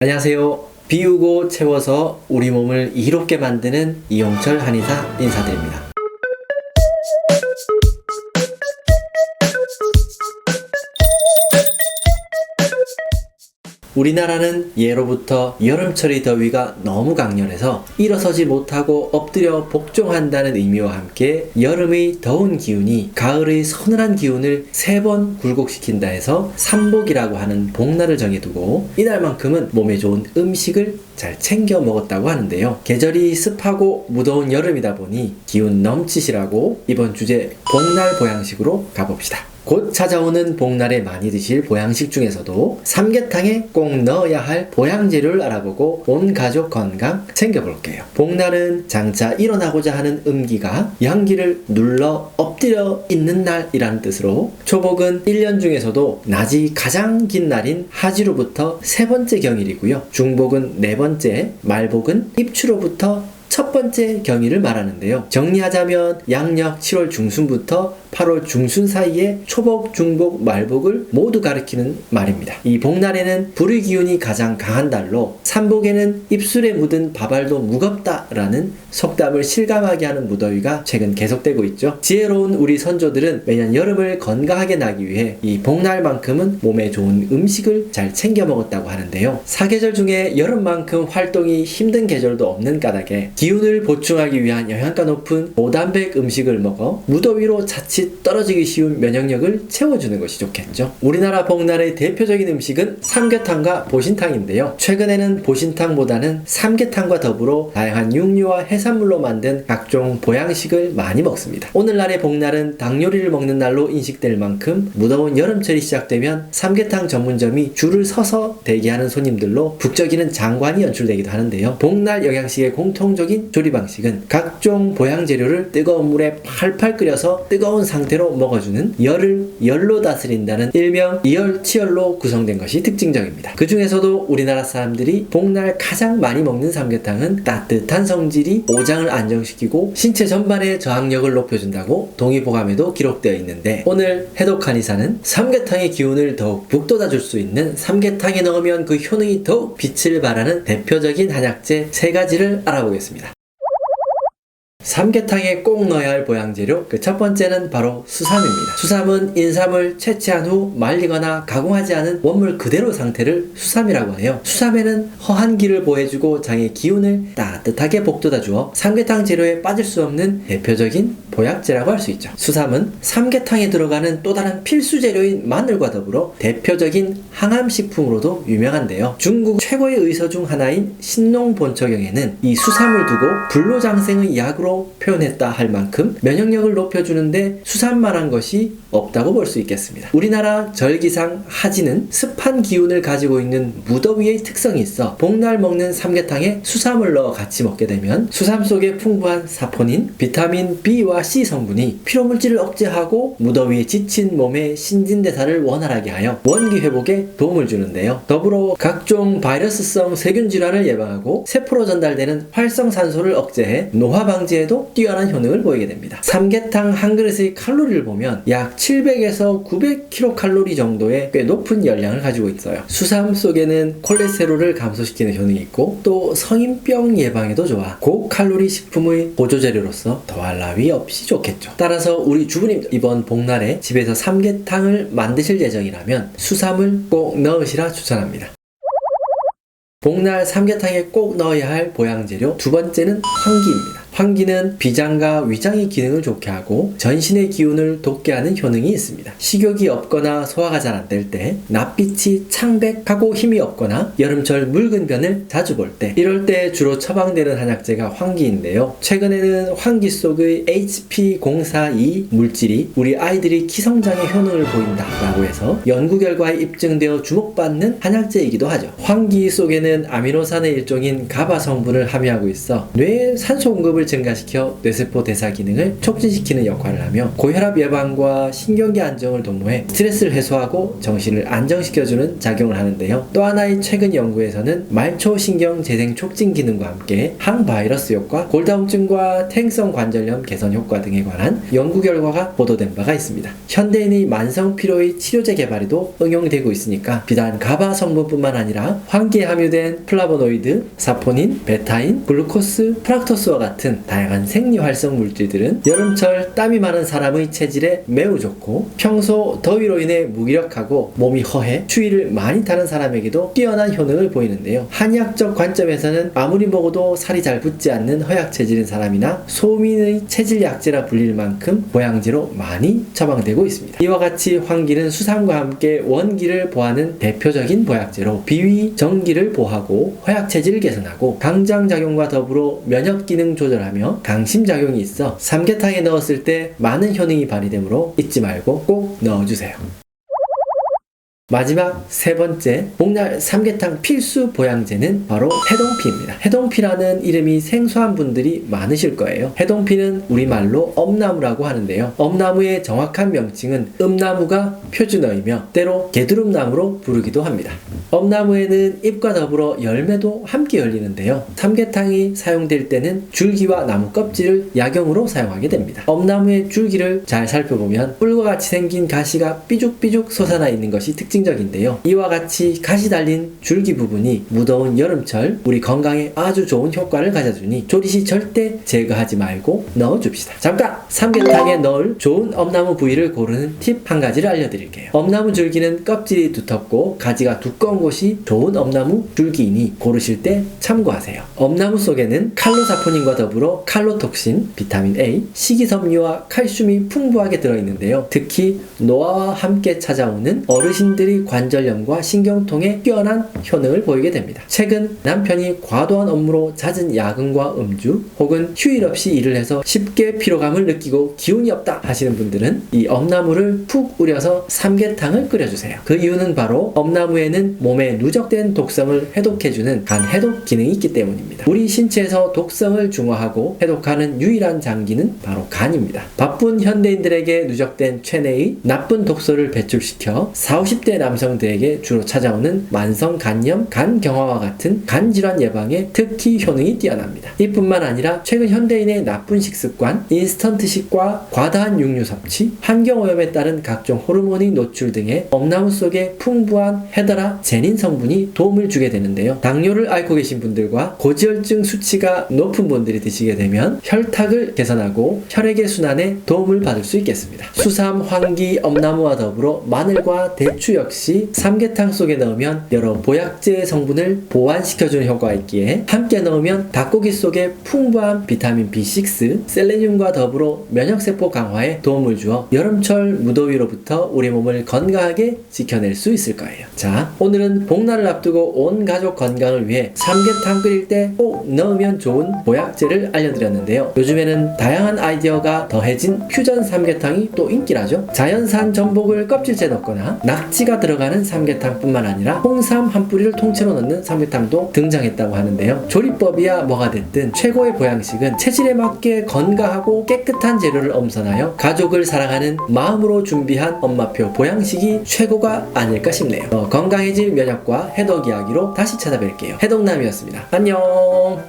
안녕하세요. 비우고 채워서 우리 몸을 이롭게 만드는 이용철 한의사 인사드립니다. 우리나라는 예로부터 여름철의 더위가 너무 강렬해서 일어서지 못하고 엎드려 복종한다는 의미와 함께 여름의 더운 기운이 가을의 서늘한 기운을 3번 굴곡시킨다 해서 삼복이라고 하는 복날을 정해두고 이날만큼은 몸에 좋은 음식을 잘 챙겨 먹었다고 하는데요. 계절이 습하고 무더운 여름이다 보니 기운 넘치시라고 이번 주제 복날 보양식으로 가봅시다. 곧 찾아오는 복날에 많이 드실 보양식 중에서도 삼계탕에 꼭 넣어야 할 보양재료를 알아보고 온 가족 건강 챙겨볼게요. 복날은 장차 일어나고자 하는 음기가 양기를 눌러 엎드려 있는 날이라는 뜻으로 초복은 1년 중에서도 낮이 가장 긴 날인 하지로부터 3번째 경일이고요. 중복은 4번째, 말복은 입추로부터 첫 번째 경일을 말하는데요. 정리하자면 양력 7월 중순부터 8월 중순 사이에 초복, 중복, 말복을 모두 가리키는 말입니다. 이 복날에는 불의 기운이 가장 강한 달로 삼복에는 입술에 묻은 밥알도 무겁다라는 속담을 실감하게 하는 무더위가 최근 계속되고 있죠. 지혜로운 우리 선조들은 매년 여름을 건강하게 나기 위해 이 복날만큼은 몸에 좋은 음식을 잘 챙겨 먹었다고 하는데요. 사계절 중에 여름만큼 활동이 힘든 계절도 없는 까닭에 기운을 보충하기 위한 영양가 높은 고단백 음식을 먹어 무더위로 자칫 떨어지기 쉬운 면역력을 채워주는 것이 좋겠죠. 우리나라 복날의 대표적인 음식은 삼계탕과 보신탕인데요. 최근에는 보신탕보다는 삼계탕과 더불어 다양한 육류와 해산물로 만든 각종 보양식을 많이 먹습니다. 오늘날의 복날은 닭 요리를 먹는 날로 인식될 만큼 무더운 여름철이 시작되면 삼계탕 전문점이 줄을 서서 대기하는 손님들로 북적이는 장관이 연출되기도 하는데요. 복날 영양식의 공통적인 조리 방식은 각종 보양 재료를 뜨거운 물에 팔팔 끓여서 뜨거운 상태로 먹어주는 열로 다스린다는 일명 이열치열로 구성된 것이 특징적입니다. 그 중에서도 우리나라 사람들이 복날 가장 많이 먹는 삼계탕은 따뜻한 성질이 오장을 안정시키고 신체 전반의 저항력을 높여준다고 동의보감에도 기록되어 있는데, 오늘 해독 한의사는 삼계탕의 기운을 더욱 북돋아줄 수 있는 삼계탕에 넣으면 그 효능이 더욱 빛을 발하는 대표적인 한약재 3가지를 알아보겠습니다. 삼계탕에 꼭 넣어야 할 보양재료, 그 첫 번째는 바로 수삼입니다. 수삼은 인삼을 채취한 후 말리거나 가공하지 않은 원물 그대로 상태를 수삼이라고 해요. 수삼에는 허한 기를 보해주고 장의 기운을 따뜻하게 북돋아 주어 삼계탕 재료에 빠질 수 없는 대표적인 보약재라고 할 수 있죠. 수삼은 삼계탕에 들어가는 또 다른 필수 재료인 마늘과 더불어 대표적인 항암식품으로도 유명한데요. 중국 최고의 의서 중 하나인 신농본초경에는 이 수삼을 두고 불로장생의 약으로 표현했다 할 만큼 면역력을 높여주는데 수삼만한 것이 없다고 볼 수 있겠습니다. 우리나라 절기상 하지는 습한 기운을 가지고 있는 무더위의 특성이 있어 복날 먹는 삼계탕에 수삼을 넣어 같이 먹게 되면 수삼 속에 풍부한 사포닌, 비타민 B와 C 성분이 피로물질을 억제하고 무더위에 지친 몸의 신진대사를 원활하게 하여 원기 회복에 도움을 주는데요. 더불어 각종 바이러스성 세균 질환을 예방하고 세포로 전달되는 활성산소를 억제해 노화 방지에도 뛰어난 효능을 보이게 됩니다. 삼계탕 한 그릇의 칼로리를 보면 약 700에서 900kcal 정도의 꽤 높은 열량을 가지고 있어요. 수삼 속에는 콜레스테롤을 감소시키는 효능이 있고 또 성인병 예방에도 좋아 고칼로리 식품의 보조재료로서 더할 나위 없이 좋겠죠. 따라서 우리 주부님 이번 복날에 집에서 삼계탕을 만드실 예정이라면 수삼을 꼭 넣으시라 추천합니다. 복날 삼계탕에 꼭 넣어야 할 보양재료 두 번째는 황기입니다. 황기는 비장과 위장의 기능을 좋게 하고 전신의 기운을 돋게 하는 효능이 있습니다. 식욕이 없거나 소화가 잘 안 될 때, 낯빛이 창백하고 힘이 없거나 여름철 묽은 변을 자주 볼 때, 이럴 때 주로 처방되는 한약재가 황기인데요. 최근에는 황기 속의 HP042 물질이 우리 아이들이 키성장에 효능을 보인다 라고 해서 연구 결과에 입증되어 주목받는 한약재이기도 하죠. 황기 속에는 아미노산의 일종인 가바 성분을 함유하고 있어 뇌에 산소 공급을 증가시켜 뇌세포 대사 기능을 촉진시키는 역할을 하며 고혈압 예방과 신경계 안정을 도모해 스트레스를 해소하고 정신을 안정시켜주는 작용을 하는데요. 또 하나의 최근 연구에서는 말초신경 재생 촉진 기능과 함께 항바이러스 효과, 골다공증과 퇴행성 관절염 개선 효과 등에 관한 연구 결과가 보도된 바가 있습니다. 현대인의 만성 피로의 치료제 개발에도 응용되고 있으니까 비단 가바 성분뿐만 아니라 환기에 함유된 플라보노이드, 사포닌, 베타인, 글루코스, 프락토스와 같은 다양한 생리활성 물질들은 여름철 땀이 많은 사람의 체질에 매우 좋고 평소 더위로 인해 무기력하고 몸이 허해 추위를 많이 타는 사람에게도 뛰어난 효능을 보이는데요. 한의학적 관점에서는 아무리 먹어도 살이 잘 붙지 않는 허약 체질인 사람이나 소민의 체질 약제라 불릴 만큼 보양제로 많이 처방되고 있습니다. 이와 같이 환기는 수삼과 함께 원기를 보하는 대표적인 보약제로 비위, 정기를 보하고 허약 체질을 개선하고 강장작용과 더불어 면역기능 조절하며 강심작용이 있어 삼계탕에 넣었을 때 많은 효능이 발휘되므로 잊지 말고 꼭 넣어주세요. 마지막 세 번째 복날 삼계탕 필수 보양제는 바로 해동피입니다. 해동피라는 이름이 생소한 분들이 많으실 거예요. 해동피는 우리말로 엄나무라고 하는데요. 엄나무의 정확한 명칭은 음나무가 표준어이며 때로 개두릅나무로 부르기도 합니다. 엄나무에는 잎과 더불어 열매도 함께 열리는데요. 삼계탕이 사용될 때는 줄기와 나무 껍질을 약용으로 사용하게 됩니다. 엄나무의 줄기를 잘 살펴보면 뿔과 같이 생긴 가시가 삐죽삐죽 솟아나 있는 것이 특징적인데요. 이와 같이 가시 달린 줄기 부분이 무더운 여름철 우리 건강에 아주 좋은 효과를 가져주니 조리시 절대 제거하지 말고 넣어줍시다. 잠깐! 삼계탕에 넣을 좋은 엄나무 부위를 고르는 팁 한 가지를 알려드릴게요. 엄나무 줄기는 껍질이 두텁고 가지가 두꺼운 곳이 좋은 엄나무 줄기이니 고르실 때 참고하세요. 엄나무 속에는 칼로사포닌과 더불어 칼로톡신, 비타민 A, 식이섬유와 칼슘이 풍부하게 들어있는데요. 특히 노화와 함께 찾아오는 어르신들이 관절염과 신경통에 뛰어난 효능을 보이게 됩니다. 최근 남편이 과도한 업무로 잦은 야근과 음주 혹은 휴일 없이 일을 해서 쉽게 피로감을 느끼고 기운이 없다 하시는 분들은 이 엄나무를 푹 우려서 삼계탕을 끓여주세요. 그 이유는 바로 엄나무에는 몸에 누적된 독성을 해독해주는 간 해독 기능이 있기 때문입니다. 우리 신체에서 독성을 중화하고 해독하는 유일한 장기는 바로 간입니다. 바쁜 현대인들에게 누적된 체내의 나쁜 독소를 배출시켜 40, 50대 남성들에게 주로 찾아오는 만성 간염, 간경화와 같은 간질환 예방에 특히 효능이 뛰어납니다. 이뿐만 아니라 최근 현대인의 나쁜 식습관, 인스턴트식과 과다한 육류 섭취, 환경오염에 따른 각종 호르몬의 노출 등의 엄나무 속에 풍부한 헤더라 제닌 성분이 도움을 주게 되는데요. 당뇨를 앓고 계신 분들과 고지혈증 수치가 높은 분들이 드시게 되면 혈탁을 개선하고 혈액의 순환에 도움을 받을 수 있겠습니다. 수삼, 황기, 엄나무와 더불어 마늘과 대추 역시 삼계탕 속에 넣으면 여러 보약제 성분을 보완시켜주는 효과가 있기에 함께 넣으면 닭고기 속에 풍부한 비타민 B6, 셀레늄과 더불어 면역세포 강화에 도움을 주어 여름철 무더위로부터 우리 몸을 건강하게 지켜낼 수 있을 거예요. 자, 오늘은 복날을 앞두고 온 가족 건강을 위해 삼계탕 끓일 때 꼭 넣으면 좋은 보약제를 알려드렸는데요. 요즘에는 다양한 아이디어가 더해진 퓨전 삼계탕이 또 인기라죠. 자연산 전복을 껍질째 넣거나 낙지가 들어가는 삼계탕뿐만 아니라 홍삼 한 뿌리를 통째로 넣는 삼계탕도 등장했다고 하는데요. 조리법이야 뭐가 됐든 최고의 보양식은 체질에 맞게 건강하고 깨끗한 재료를 엄선하여 가족을 사랑하는 마음으로 준비한 엄마표 보양식이 최고가 아닐까 싶네요. 건강해질 면역과 해독 이야기로 다시 찾아뵐게요. 해독남이었습니다. 안녕.